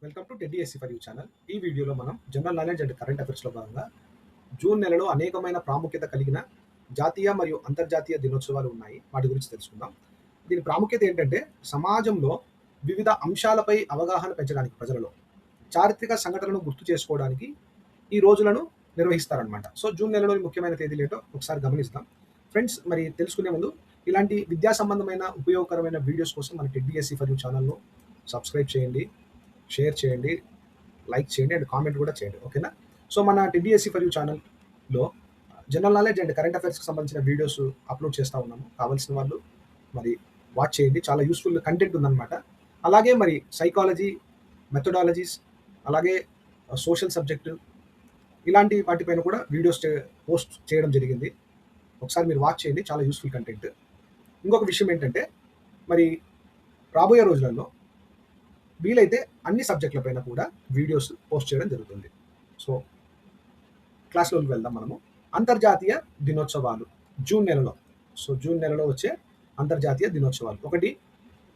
Welcome to టెడ్డిఎస్సి for you channel. ఈ వీడియోలో మనం జనరల్ నాలెడ్జ్ అండ్ కరెంట్ అఫైర్స్లో భాగంగా జూన్ నెలలో అనేకమైన ప్రాముఖ్యత కలిగిన జాతీయ మరియు అంతర్జాతీయ దినోత్సవాలు ఉన్నాయి. వాటి గురించి తెలుసుకుందాం. దీని ప్రాముఖ్యత ఏంటంటే సమాజంలో వివిధ అంశాలపై అవగాహన పెంచడానికి ప్రజలలో చారిత్రక సంఘటనలను గుర్తు చేసుకోవడానికి ఈ రోజులను నిర్వహిస్తారనమాట. సో జూన్ నెలలోని ముఖ్యమైన తేదీలు ఏంటో ఒకసారి గమనిస్తాం. ఫ్రెండ్స్, మరి తెలుసుకునే ముందు ఇలాంటి విద్యా సంబంధమైన ఉపయోగకరమైన వీడియోస్ కోసం మన టెడ్డిఎస్సి ఫర్ యూ ఛానల్ను సబ్స్క్రైబ్ చేయండి, షేర్ చేయండి, లైక్ చేయండి అండ్ కామెంట్ కూడా చేయండి. ఓకేనా? సో మన టీడీఎస్సీ ఫర్ యూ ఛానల్లో జనరల్ నాలెడ్జ్ అండ్ కరెంట్ అఫైర్స్కి సంబంధించిన వీడియోస్ అప్లోడ్ చేస్తూ ఉన్నాము. కావాల్సిన వాళ్ళు మరి వాచ్ చేయండి. చాలా యూస్ఫుల్ కంటెంట్ ఉందన్నమాట. అలాగే మరి సైకాలజీ, మెథడాలజీస్, అలాగే సోషల్ సబ్జెక్టు, ఇలాంటి వాటిపైన కూడా వీడియోస్ పోస్ట్ చేయడం జరిగింది. ఒకసారి మీరు వాచ్ చేయండి. చాలా యూస్ఫుల్ కంటెంట్. ఇంకొక విషయం ఏంటంటే మరి రాబోయే రోజులలో వీలైతే అన్ని సబ్జెక్టుల పైన కూడా వీడియోస్ పోస్ట్ చేయడం జరుగుతుంది. సో క్లాస్లోకి వెళ్దాం మనము. అంతర్జాతీయ దినోత్సవాలు జూన్ నెలలో. సో జూన్ నెలలో వచ్చే అంతర్జాతీయ దినోత్సవాలు.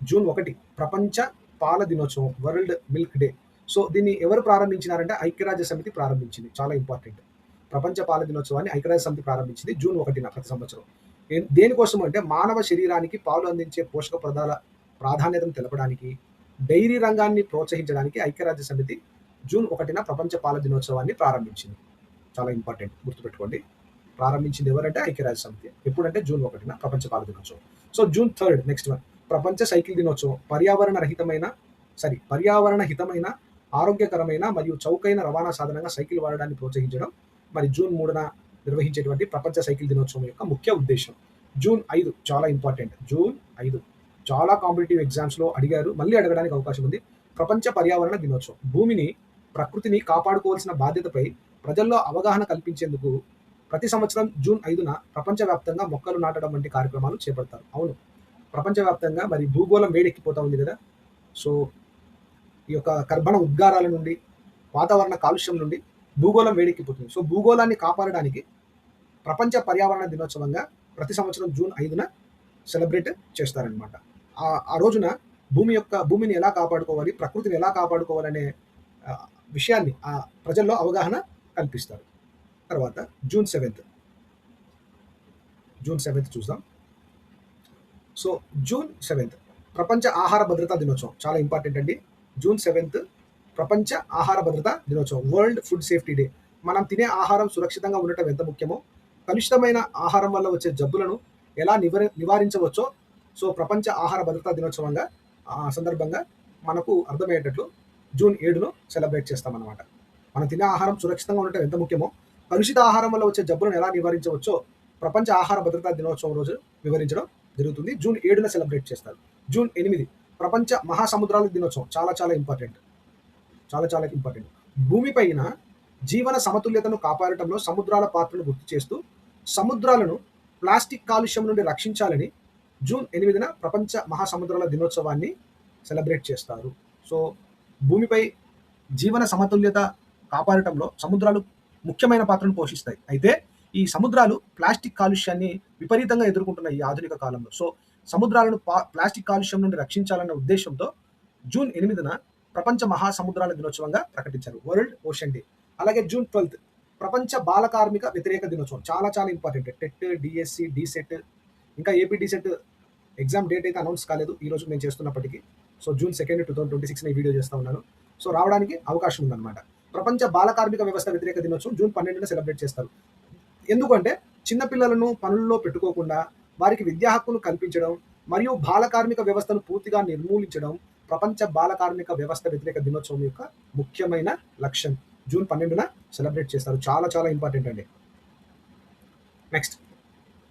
జూన్ 1 ప్రపంచ పాల దినోత్సవం, వరల్డ్ మిల్క్ డే. సో దీన్ని ఎవరు ప్రారంభించినారంటే ఐక్యరాజ్య సమితి ప్రారంభించింది. చాలా ఇంపార్టెంట్. ప్రపంచ పాల దినోత్సవాన్ని ఐక్యరాజ్య సమితి ప్రారంభించింది జూన్ 1 ప్రతి సంవత్సరం. దేనికోసం అంటే మానవ శరీరానికి పాలు అందించే పోషక పదార్థాల ప్రాధాన్యతను తెలపడానికి, డైరీ రంగాన్ని ప్రోత్సహించడానికి ఐక్యరాజ్య సమితి జూన్ 1 ప్రపంచ పాల దినోత్సవాన్ని ప్రారంభించింది. చాలా ఇంపార్టెంట్, గుర్తుపెట్టుకోండి. ప్రారంభించింది ఎవరంటే ఐక్యరాజ్య సమితి. ఎప్పుడంటే జూన్ 1 ప్రపంచ పాల దినోత్సవం. సో జూన్ 3 నెక్స్ట్ వన్ ప్రపంచ సైకిల్ దినోత్సవం. పర్యావరణ హితమైన ఆరోగ్యకరమైన మరియు చౌకైన రవాణా సాధనంగా సైకిల్ వాడడాన్ని ప్రోత్సహించడం మరి జూన్ 3 నిర్వహించేటువంటి ప్రపంచ సైకిల్ దినోత్సవం యొక్క ముఖ్య ఉద్దేశం. జూన్ 5 చాలా ఇంపార్టెంట్. జూన్ 5 చాలా కాంపిటేటివ్ ఎగ్జామ్స్లో అడిగారు, మళ్ళీ అడగడానికి అవకాశం ఉంది. ప్రపంచ పర్యావరణ దినోత్సవం. భూమిని, ప్రకృతిని కాపాడుకోవాల్సిన బాధ్యతపై ప్రజల్లో అవగాహన కల్పించేందుకు ప్రతి సంవత్సరం జూన్ 5 ప్రపంచవ్యాప్తంగా మొక్కలు నాటడం వంటి కార్యక్రమాలు చేపడతారు. అవును, ప్రపంచవ్యాప్తంగా మరి భూగోళం వేడెక్కిపోతూ ఉంది కదా. సో ఈ యొక్క కర్బన ఉద్గారాల నుండి, వాతావరణ కాలుష్యం నుండి భూగోళం వేడెక్కిపోతుంది. సో భూగోళాన్ని కాపాడడానికి ప్రపంచ పర్యావరణ దినోత్సవంగా ప్రతి సంవత్సరం జూన్ 5 సెలబ్రేట్ చేస్తారనమాట. ఆ రోజున భూమిని ఎలా కాపాడుకోవాలి, ప్రకృతిని ఎలా కాపాడుకోవాలనే విషయాన్ని ప్రజల్లో అవగాహన కల్పిస్తారు. తర్వాత జూన్ 7 చూద్దాం. సో జూన్ 7 ప్రపంచ ఆహార భద్రతా దినోత్సవం. చాలా ఇంపార్టెంట్ అండి. జూన్ 7 ప్రపంచ ఆహార భద్రతా దినోత్సవం, వరల్డ్ ఫుడ్ సేఫ్టీ డే. మనం తినే ఆహారం సురక్షితంగా ఉండటం ఎంత ముఖ్యమో, కలుషితమైన ఆహారం వల్ల వచ్చే జబ్బులను ఎలా నివారించవచ్చో సో ప్రపంచ ఆహార భద్రతా దినోత్సవంగా సందర్భంగా మనకు అర్థమయ్యేటట్లు జూన్ 7 సెలబ్రేట్ చేస్తామన్నమాట. మనం తినే ఆహారం సురక్షితంగా ఉండటం ఎంత ముఖ్యమో, కలుషిత ఆహారం వల్ల వచ్చే జబ్బులను ఎలా నివారించవచ్చో ప్రపంచ ఆహార భద్రతా దినోత్సవం రోజు వివరించడం జరుగుతుంది. జూన్ 7 సెలబ్రేట్ చేస్తారు. జూన్ 8 ప్రపంచ మహాసముద్రాల దినోత్సవం. చాలా చాలా ఇంపార్టెంట్. భూమిపైన జీవన సమతుల్యతను కాపాడటంలో సముద్రాల పాత్రను గుర్తు చేస్తూ సముద్రాలను ప్లాస్టిక్ కాలుష్యం నుండి రక్షించాలని జూన్ 8 ప్రపంచ మహాసముద్రాల దినోత్సవాన్ని సెలబ్రేట్ చేస్తారు. సో భూమిపై జీవన సమతుల్యత కాపాడటంలో సముద్రాలు ముఖ్యమైన పాత్రను పోషిస్తాయి. అయితే ఈ సముద్రాలు ప్లాస్టిక్ కాలుష్యాన్ని విపరీతంగా ఎదుర్కొంటున్న ఈ ఆధునిక కాలంలో సో సముద్రాలను ప్లాస్టిక్ కాలుష్యం నుండి రక్షించాలన్న ఉద్దేశంతో జూన్ 8 ప్రపంచ మహాసముద్రాల దినోత్సవంగా ప్రకటించారు, వరల్డ్ ఓషన్ డే. అలాగే జూన్ 12 ప్రపంచ బాల కార్మిక వ్యతిరేక దినోత్సవం. చాలా చాలా ఇంపార్టెంట్. టెట్, డిఎస్సి, డిసెట్, ఇంకా ఏపీ డిసెట్ ఎగ్జామ్ డేట్ అయితే అనౌన్స్ కాలేదు ఈ రోజు నేను చేస్తున్నప్పటికీ. సో జూన్ 2, 2026 ఈ వీడియో చేస్తూ ఉన్నాను. సో రావడానికి అవకాశం ఉందన్నమాట. ప్రపంచ బాల కార్మిక వ్యవస్థ వ్యతిరేక దినోత్సవం జూన్ 12 సెలబ్రేట్ చేస్తారు. ఎందుకంటే చిన్నపిల్లలను పనుల్లో పెట్టుకోకుండా వారికి విద్యా హక్కును కల్పించడం మరియు బాల కార్మిక వ్యవస్థను పూర్తిగా నిర్మూలించడం ప్రపంచ బాల కార్మిక వ్యవస్థ వ్యతిరేక దినోత్సవం యొక్క ముఖ్యమైన లక్ష్యం. జూన్ 12 సెలబ్రేట్ చేస్తారు. చాలా చాలా ఇంపార్టెంట్ అండి. నెక్స్ట్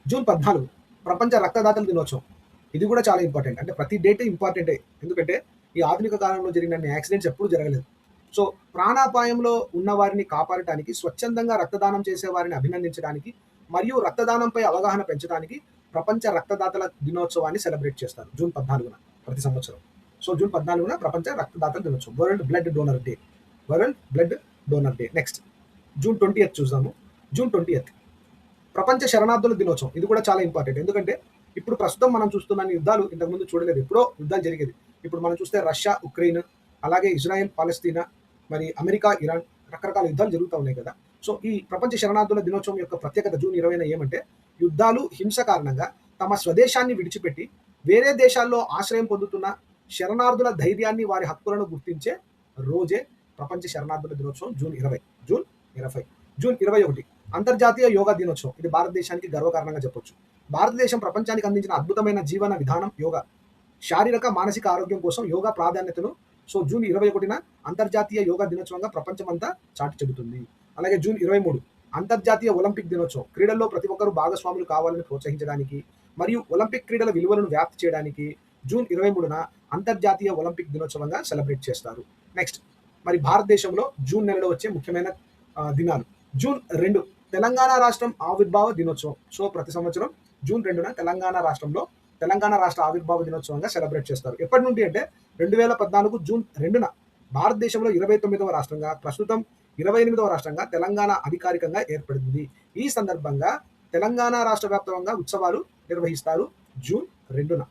జూన్ 14 ప్రపంచ రక్తదాతల దినోత్సవం. ఇది కూడా చాలా ఇంపార్టెంట్. అంటే ప్రతి డేట్ ఇంపార్టెంటే. ఎందుకంటే ఈ ఆధునిక కాలంలో జరిగిన యాక్సిడెంట్స్ ఎప్పుడు జరగలేదు. సో ప్రాణాపాయంలో ఉన్న వారిని కాపాడటానికి, స్వచ్ఛందంగా రక్తదానం చేసే వారిని అభినందించడానికి మరియు రక్తదానంపై అవగాహన పెంచడానికి ప్రపంచ రక్తదాతల దినోత్సవాన్ని సెలబ్రేట్ చేస్తారు జూన్ 14 ప్రతి సంవత్సరం. సో జూన్ 14 ప్రపంచ రక్తదాతల దినోత్సవం, world blood donor day. Next June 20 చూద్దాము. జూన్ 20 ప్రపంచ శరణార్థుల దినోత్సవం. ఇది కూడా చాలా ఇంపార్టెంట్. ఎందుకంటే ఇప్పుడు ప్రస్తుతం మనం చూస్తున్న యుద్ధాలు ఇంతకుముందు చూడలేదు. ఎప్పుడో యుద్ధాలు జరిగేది. ఇప్పుడు మనం చూస్తే రష్యా, ఉక్రెయిన్, అలాగే ఇజ్రాయెల్, పాలస్తీనా, మరి అమెరికా, ఇరాన్ రకరకాల యుద్ధాలు జరుగుతూ ఉన్నాయి కదా. సో ఈ ప్రపంచ శరణార్థుల దినోత్సవం యొక్క ప్రత్యేకత జూన్ 20న ఏమంటే యుద్ధాలు, హింస కారణంగా తమ స్వదేశాన్ని విడిచిపెట్టి వేరే దేశాల్లో ఆశ్రయం పొందుతున్న శరణార్థుల ధైర్యాన్ని, వారి హక్కులను గుర్తించే రోజే ప్రపంచ శరణార్థుల దినోత్సవం జూన్ 20. జూన్ 20. జూన్ 21 అంతర్జాతీయ యోగా దినోత్సవం. ఇది భారతదేశానికి గర్వకారణంగా చెప్పొచ్చు. భారతదేశం ప్రపంచానికి అందించిన అద్భుతమైన జీవన విధానం యోగా. శారీరక, మానసిక ఆరోగ్యం కోసం యోగా ప్రాధాన్యతను జూన్ 21న అంతర్జాతీయ యోగా దినోత్సవంగా ప్రపంచమంతా చాటి చెబుతుంది. అలాగే జూన్ 23 అంతర్జాతీయ ఒలింపిక్ దినోత్సవం. క్రీడల్లో ప్రతి ఒక్కరూ భాగస్వాములు కావాలని ప్రోత్సహించడానికి మరియు ఒలింపిక్ క్రీడల విలువలను వ్యాప్తి చేయడానికి జూన్ 23న అంతర్జాతీయ ఒలింపిక్ దినోత్సవంగా సెలబ్రేట్ చేస్తారు. నెక్స్ట్ మరి భారతదేశంలో జూన్ నెలలో వచ్చే ముఖ్యమైన దినాలు. జూన్ 2 తెలంగాణ రాష్ట్రం ఆవిర్భావ దినోత్సవం. ప్రతి సంవత్సరం జూన్ 2న తెలంగాణ రాష్ట్ర ఆవిర్భావ దినోత్సవంగా సెలబ్రేట్ చేస్తారు. ఎప్పటి నుండి అంటే 2014 జూన్ 2న భారతదేశంలో 29వ రాష్ట్రంగా, ప్రస్తుతం 28వ రాష్ట్రంగా తెలంగాణ అధికారికంగా ఏర్పడింది. ఈ సందర్భంగా తెలంగాణ రాష్ట్ర వ్యాప్తంగా ఉత్సవాలు నిర్వహిస్తారు జూన్ 2న.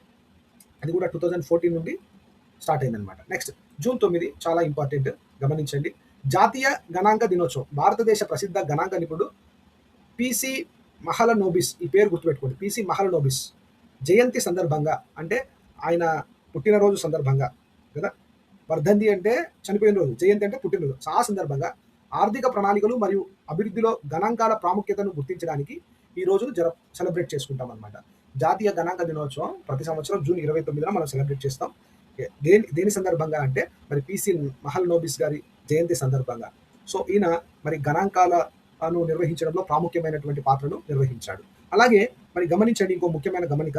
అది కూడా 2014 నుండి స్టార్ట్ అయిందనమాట. నెక్స్ట్ జూన్ 9 చాలా ఇంపార్టెంట్, గమనించండి. జాతీయ గణాంక దినోత్సవం. భారతదేశ ప్రసిద్ధ గణాంక నిపుణుడు పిసి మహలనోబిస్, ఈ పేరు గుర్తుపెట్టుకోండి, పిసి మహలనోబిస్ జయంతి సందర్భంగా, అంటే ఆయన పుట్టినరోజు సందర్భంగా కదా. వర్ధంతి అంటే చనిపోయిన రోజు, జయంతి అంటే పుట్టినరోజు. ఆ సందర్భంగా ఆర్థిక ప్రణాళికలు మరియు అభివృద్ధిలో గణాంకాల ప్రాముఖ్యతను గుర్తించడానికి ఈ రోజును సెలబ్రేట్ చేసుకుంటాం అనమాట. జాతీయ గణాంక దినోత్సవం ప్రతి సంవత్సరం జూన్ 29న మనం సెలబ్రేట్ చేస్తాం. దేని సందర్భంగా అంటే మరి పిసి మహలనోబిస్ గారి జయంతి సందర్భంగా. ఈయన మరి గణాంకాలను నిర్వహించడంలో ప్రాముఖ్యమైనటువంటి పాత్రను నిర్వహించాడు. అలాగే మరి గమనించండి, ఇంకో ముఖ్యమైన గమనిక,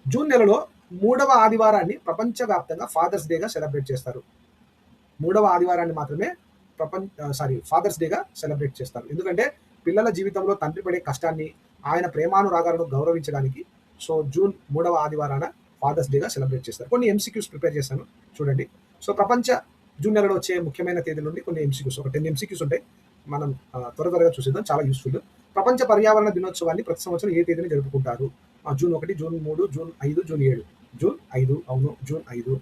జూన్ నెలలో 3వ ఆదివారాన్ని ప్రపంచవ్యాప్తంగా ఫాదర్స్ డేగా సెలబ్రేట్ చేస్తారు. 3వ ఆదివారాన్ని మాత్రమే ఫాదర్స్ డేగా సెలబ్రేట్ చేస్తారు. ఎందుకంటే పిల్లల జీవితంలో తండ్రి పడే కష్టాన్ని, ఆయన ప్రేమానురాగాలను గౌరవించడానికి జూన్ 3వ ఆదివారాన ఫాదర్స్ డేగా సెలబ్రేట్ చేస్తారు. కొన్ని ఎంసీక్యూస్ ప్రిపేర్ చేశాను చూడండి. ప్రపంచ జూన్ నెలలో వచ్చే ముఖ్యమైన తేదీల నుండి కొన్ని ఎంసీక్యూస్, ఒక 10 ఎంసీక్యూస్ ఉంటాయి. మనం త్వరగా చూసేద్దాం, చాలా యూస్ఫుల్. ప్రపంచ పర్యావరణ దినోత్సవాన్ని ప్రతి సంవత్సరం ఏ తేదీని జరుపుకుంటారు? June 1, June 3, June 5, June 7. June 5, అవును, జూన్ 5.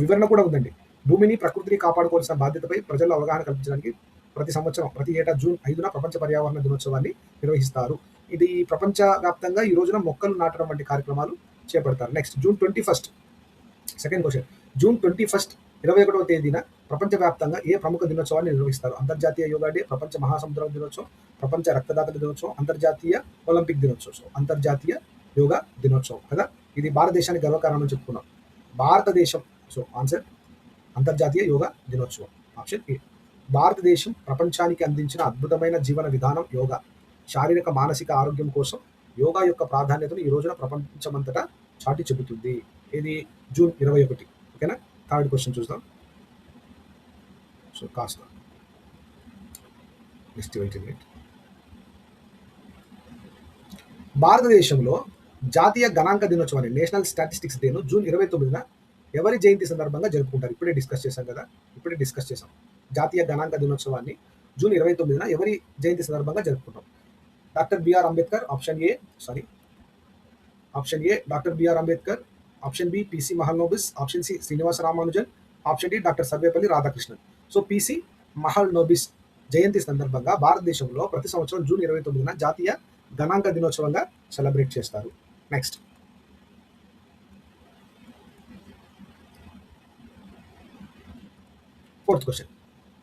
వివరణ కూడా ఉందండి. భూమిని, ప్రకృతిని కాపాడుకోవాల్సిన బాధ్యతపై ప్రజల్లో అవగాహన కల్పించడానికి ప్రతి ఏటా జూన్ 5న ప్రపంచ పర్యావరణ దినోత్సవాన్ని నిర్వహిస్తారు. ఇది ప్రపంచ వ్యాప్తంగా ఈ రోజున మొక్కలు నాటడం వంటి కార్యక్రమాలు చేపడతారు. Next June 21, second question. June 21, 21వ తేదీన ప్రపంచవ్యాప్తంగా ఏ ప్రముఖ దినోత్సవాన్ని నిర్వహిస్తారు? అంతర్జాతీయ యోగా డే, ప్రపంచ మహాసముద్ర దినోత్సవం, ప్రపంచ రక్తదాతల దినోత్సవం, అంతర్జాతీయ ఒలింపిక్ దినోత్సవం. అంతర్జాతీయ యోగా దినోత్సవం కదా. ఇది భారతదేశానికి గర్వకారణం చెప్పుకున్నాం. భారతదేశం. ఆన్సర్ అంతర్జాతీయ యోగా దినోత్సవం, ఆప్షన్ ఏ. భారతదేశం ప్రపంచానికి అందించిన అద్భుతమైన జీవన విధానం యోగా. శారీరక, మానసిక ఆరోగ్యం కోసం యోగా యొక్క ప్రాధాన్యతను ఈ రోజున ప్రపంచమంతటా చాటి చెబుతుంది. ఇది జూన్ 21. ఓకేనా. థర్డ్ క్వశ్చన్ చూద్దాం. కాస్త భారతదేశంలో జాతీయ గణాంక దినోత్సవాన్ని, నేషనల్ స్టాటిస్టిక్స్ డేను జూన్ 29న ఎవరి జయంతి సందర్భంగా జరుపుకుంటారు? ఇప్పుడే డిస్కస్ చేశాం. జాతీయ గణాంక దినోత్సవాన్ని జూన్ 29న ఎవరి జయంతి సందర్భంగా జరుపుకుంటాం? Doctor B R Ambedkar, option A doctor B R Ambedkar, option B P C Mahalanobis, option C Srinivasa Ramanujan, option D doctor Sarvepalli Radhakrishnan. P C Mahalanobis జయంతి సందర్భంగా భారతదేశంలో ప్రతి సంవత్సరం జూన్ 29న జాతీయ గణాంక దినోత్సవంగా సెలబ్రేట్ చేస్తారు. Next fourth question.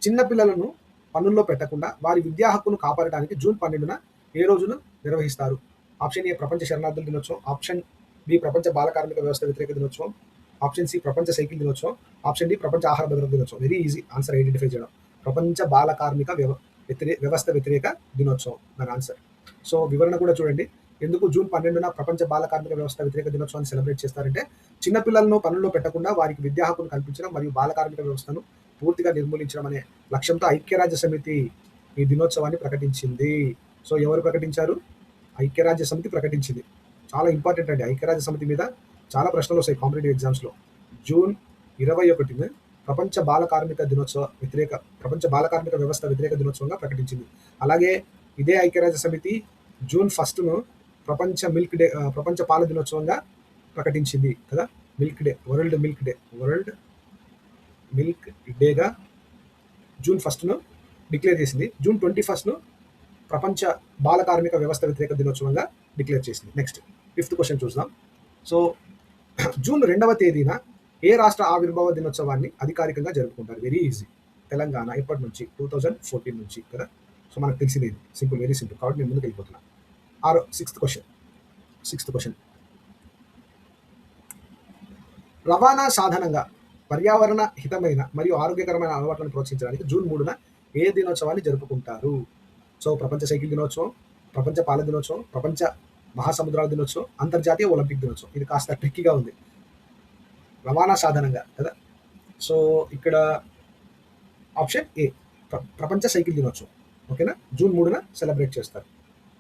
చిన్నపిల్లలను పనుల్లో పెట్టకుండా వారి విద్యా హక్కును కాపాడడానికి జూన్ 12న ఏ రోజును నిర్వహిస్తారు? ఆప్షన్ ఏ ప్రపంచ శరణార్థుల దినోత్సవం, ఆప్షన్ బి ప్రపంచ బాల కార్మిక వ్యవస్థ వ్యతిరేక దినోత్సవం, ఆప్షన్ సి ప్రపంచ సైకిల్ దినోత్సవం, ఆప్షన్ డి ప్రపంచ ఆహార భద్రత దినోత్సవం. వెరీ ఈజీ ఆన్సర్ ఐడెంటిఫై చేయడం. ప్రపంచ బాల కార్మిక వ్యవస్థ వ్యతిరేక దినోత్సవం దాని ఆన్సర్. వివరణ కూడా చూడండి. ఎందుకు జూన్ 12న ప్రపంచ బాల కార్మిక వ్యవస్థ వ్యతిరేక దినోత్సవాన్ని సెలబ్రేట్ చేస్తారంటే చిన్నపిల్లలను పనుల్లో పెట్టకుండా వారికి విద్యా హక్కును కల్పించడం మరియు బాల కార్మిక వ్యవస్థను పూర్తిగా నిర్మూలించడం అనే లక్ష్యంతో ఐక్యరాజ్య సమితి ఈ దినోత్సవాన్ని ప్రకటించింది. ఎవరు ప్రకటించారు? ఐక్యరాజ్య సమితి ప్రకటించింది. చాలా ఇంపార్టెంట్ అండి. ఐక్యరాజ్య సమితి మీద చాలా ప్రశ్నలు వస్తాయి కాంపిటేటివ్ ఎగ్జామ్స్లో. జూన్ 21న ప్రపంచ బాల కార్మిక వ్యవస్థ వ్యతిరేక దినోత్సవంగా ప్రకటించింది. అలాగే ఇదే ఐక్యరాజ్య సమితి జూన్ 1ను ప్రపంచ పాల దినోత్సవంగా ప్రకటించింది కదా. వరల్డ్ మిల్క్ డేగా జూన్ 1ను డిక్లేర్ చేసింది. జూన్ 21ను ప్రపంచ బాల కార్మిక వ్యవస్థ వ్యతిరేక దినోత్సవంగా డిక్లేర్ చేసింది. నెక్స్ట్ 5th క్వశ్చన్ చూద్దాం. సో జూన్ 2వ తేదీన ఏ రాష్ట్ర ఆవిర్భావ దినోత్సవాన్ని అధికారికంగా జరుపుకుంటారు? Very easy. తెలంగాణ. ఎప్పటి నుంచి? 2014 నుంచి కదా. సో మనకు తెలిసింది సింపుల్, వెరీ సింపుల్. కాబట్టి నేను ముందుకు వెళ్ళిపోతున్నా. 6th క్వశ్చన్ రవాణా సాధనంగా పర్యావరణ హితమైన మరియు ఆరోగ్యకరమైన అలవాట్లను ప్రోత్సహించడానికి జూన్ 3న ఏ దినోత్సవాన్ని జరుపుకుంటారు? సో ప్రపంచ సైకిల్ దినోత్సవం, ప్రపంచ పాల దినోత్సవం, ప్రపంచ మహాసముద్రాల దినోత్సవం, అంతర్జాతీయ ఒలింపిక్ దినోత్సవం. ఇది కాస్త ట్రిక్కీగా ఉంది. రవాణా సాధనంగా కదా. సో ఇక్కడ ఆప్షన్ ఏ ప్రపంచ సైకిల్ దినోత్సవం. ఓకేనా. జూన్ 3న సెలబ్రేట్ చేస్తారు.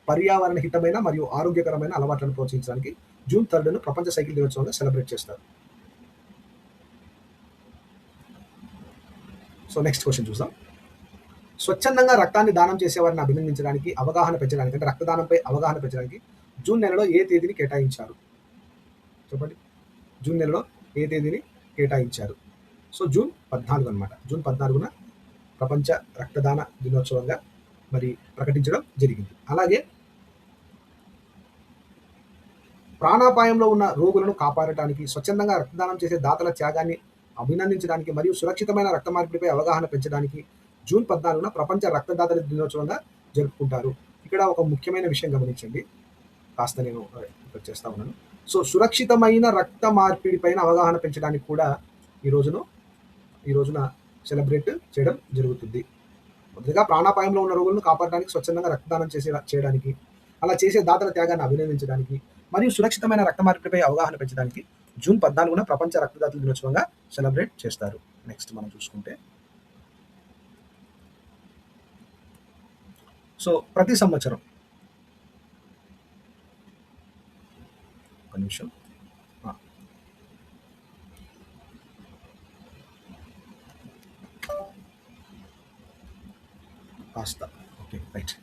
పర్యావరణ హితమైన మరియు ఆరోగ్యకరమైన అలవాట్లను ప్రోత్సహించడానికి జూన్ 3ను ప్రపంచ సైకిల్ దినోత్సవంగా సెలబ్రేట్ చేస్తారు. సో నెక్స్ట్ క్వశ్చన్ చూద్దాం. స్వచ్ఛందంగా రక్తాన్ని దానం చేసేవారిని అభినందించడానికి, అవగాహన పెంచడానికి, అంటే రక్తదానంపై అవగాహన పెంచడానికి జూన్ నెలలో ఏ తేదీని కేటాయించారు? చెప్పండి. జూన్ నెలలో ఏ తేదీని కేటాయించారు? సో జూన్ 14 అనమాట. జూన్ 14న ప్రపంచ రక్తదాన దినోత్సవంగా మరి ప్రకటించడం జరిగింది. అలాగే ప్రాణాపాయంలో ఉన్న రోగులను కాపాడటానికి, స్వచ్ఛందంగా రక్తదానం చేసే దాతల త్యాగాన్ని అభినందించడానికి మరియు సురక్షితమైన రక్త మార్పిడిపై అవగాహన పెంచడానికి జూన్ 14న ప్రపంచ రక్తదాతల దినోత్సవంగా జరుపుకుంటారు. ఇక్కడ ఒక ముఖ్యమైన విషయం గమనించండి. కాస్త నేను ఇక్కడ చేస్తా ఉన్నాను. సో సురక్షితమైన రక్త మార్పిడి పైన అవగాహన పెంచడానికి కూడా ఈ రోజున సెలబ్రేట్ చేయడం జరుగుతుంది. మొదటిగా ప్రాణాపాయంలో ఉన్న రోగులను కాపాడడానికి, స్వచ్ఛందంగా రక్తదానం చేయడానికి, అలా చేసే దాతల త్యాగాన్ని అభినందించడానికి మరియు సురక్షితమైన రక్త మార్పిడిపై అవగాహన పెంచడానికి జూన్ 14న ప్రపంచ రక్తదాతల దినోత్సవంగా సెలబ్రేట్ చేస్తారు. నెక్స్ట్ మనం చూసుకుంటే సో ప్రతి సంవత్సరం ఒక నిమిషం కాస్త ఓకే రైట్.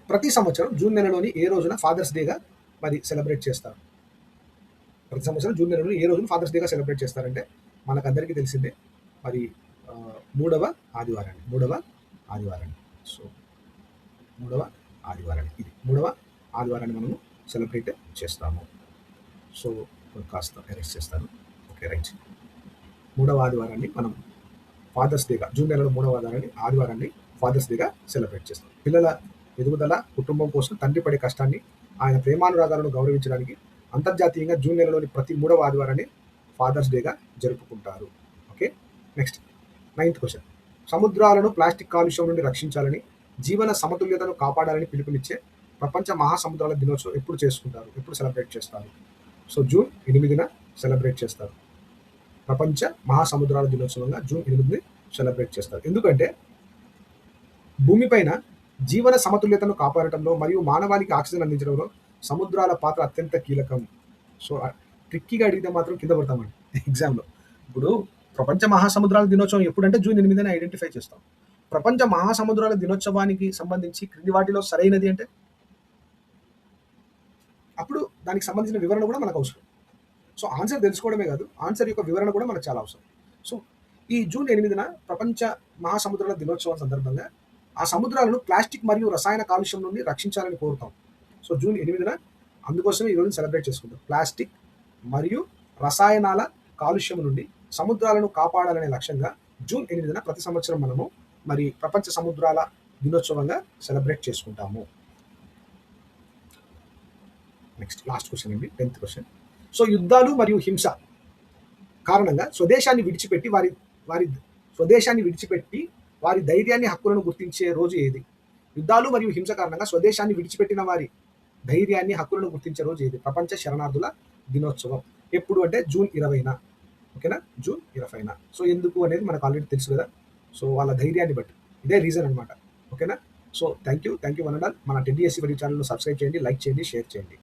ప్రతి సంవత్సరం జూన్ నెలలోని ఏ రోజున ఫాదర్స్ డేగా మరి సెలబ్రేట్ చేస్తారు? ప్రతి సంవత్సరం జూన్ నెలలో ఏ రోజున ఫాదర్స్ డేగా సెలబ్రేట్ చేస్తారంటే మనకందరికీ తెలిసిందే మరి 3వ ఆదివారాన్ని. సో 3వ ఆదివారాన్ని, ఇది 3వ ఆదివారాన్ని మనము సెలబ్రేట్ చేస్తాము. సో కాస్త ఎరేస్ చేస్తాను. Okay right. 3వ ఆదివారాన్ని మనం ఫాదర్స్ డేగా, జూన్ నెలలో 3వ ఆదివారాన్ని ఫాదర్స్ డేగా సెలబ్రేట్ చేస్తాం. పిల్లల ఎదుగుదల, కుటుంబం కోసం తండ్రి పడే కష్టాన్ని, ఆయన ప్రేమానురాగాలను గౌరవించడానికి అంతర్జాతీయంగా జూన్ నెలలోని ప్రతి 3వ ఆదివారాన్ని ఫాదర్స్ డేగా జరుపుకుంటారు. ఓకే. Next 9th question. సముద్రాలను ప్లాస్టిక్ కాలుష్యం నుండి రక్షించాలని, జీవన సమతుల్యతను కాపాడాలని పిలుపునిచ్చే ప్రపంచ మహాసముద్రాల దినోత్సవం ఎప్పుడు సెలబ్రేట్ చేస్తారు? సో జూన్ 8న సెలబ్రేట్ చేస్తారు. ప్రపంచ మహాసముద్రాల దినోత్సవంగా జూన్ 8ని సెలబ్రేట్ చేస్తారు. ఎందుకంటే భూమిపైన జీవన సమతుల్యతను కాపాడటంలో మరియు మానవాళికి ఆక్సిజన్ అందించడంలో సముద్రాల పాత్ర అత్యంత కీలకం. సో ట్రిక్కీగా అడిగితే మాత్రం కింద పడతామండి ఎగ్జామ్లో. ఇప్పుడు ప్రపంచ మహాసముద్రాల దినోత్సవం ఎప్పుడంటే జూన్ 8న ఐడెంటిఫై చేస్తాం. ప్రపంచ మహాసముద్రాల దినోత్సవానికి సంబంధించి క్రింది వాటిలో సరైనది అంటే అప్పుడు దానికి సంబంధించిన వివరణ కూడా మనకు అవసరం. సో ఆన్సర్ తెలుసుకోవడమే కాదు, ఆన్సర్ యొక్క వివరణ కూడా మనకు చాలా అవసరం. సో ఈ జూన్ 8న ప్రపంచ మహాసముద్రాల దినోత్సవం సందర్భంగా ఆ సముద్రాలను ప్లాస్టిక్ మరియు రసాయన కాలుష్యం నుండి రక్షించాలని కోరుతాం. సో జూన్ 8న అందుకోసమే ఈరోజు సెలబ్రేట్ చేసుకుంటాం. ప్లాస్టిక్ మరియు రసాయనాల కాలుష్యం నుండి సముద్రాలను కాపాడాలనే లక్ష్యంగా జూన్ 8న ప్రతి సంవత్సరం మనము మరి ప్రపంచ సముద్రాల దినోత్సవంగా సెలబ్రేట్ చేసుకుంటాము. నెక్స్ట్ లాస్ట్ క్వశ్చన్ అండి, 10th క్వశ్చన్. సో యుద్ధాలు మరియు హింస కారణంగా స్వదేశాన్ని విడిచిపెట్టి వారి ధైర్యాన్ని, హక్కులను గుర్తించే రోజు ఏది? యుద్ధాలు మరియు హింస కారణంగా స్వదేశాన్ని విడిచిపెట్టిన వారి ధైర్యాన్ని, హక్కులను గుర్తించే రోజు ఏది? ప్రపంచ శరణార్థుల దినోత్సవం. ఎప్పుడు అంటే జూన్ 20న. ఓకేనా, జూన్ 20న. సో ఎందుకు అనేది మనకు ఆల్రెడీ తెలుసు కదా. సో వాళ్ళ ధైర్యాన్ని బట్టి ఇదే రీజన్ అనమాట. ఓకేనా. So thank you one and all. మన 10DSC ఛానల్ను సబ్స్క్రైబ్ చేయండి, లైక్ చేయండి, షేర్ చేయండి.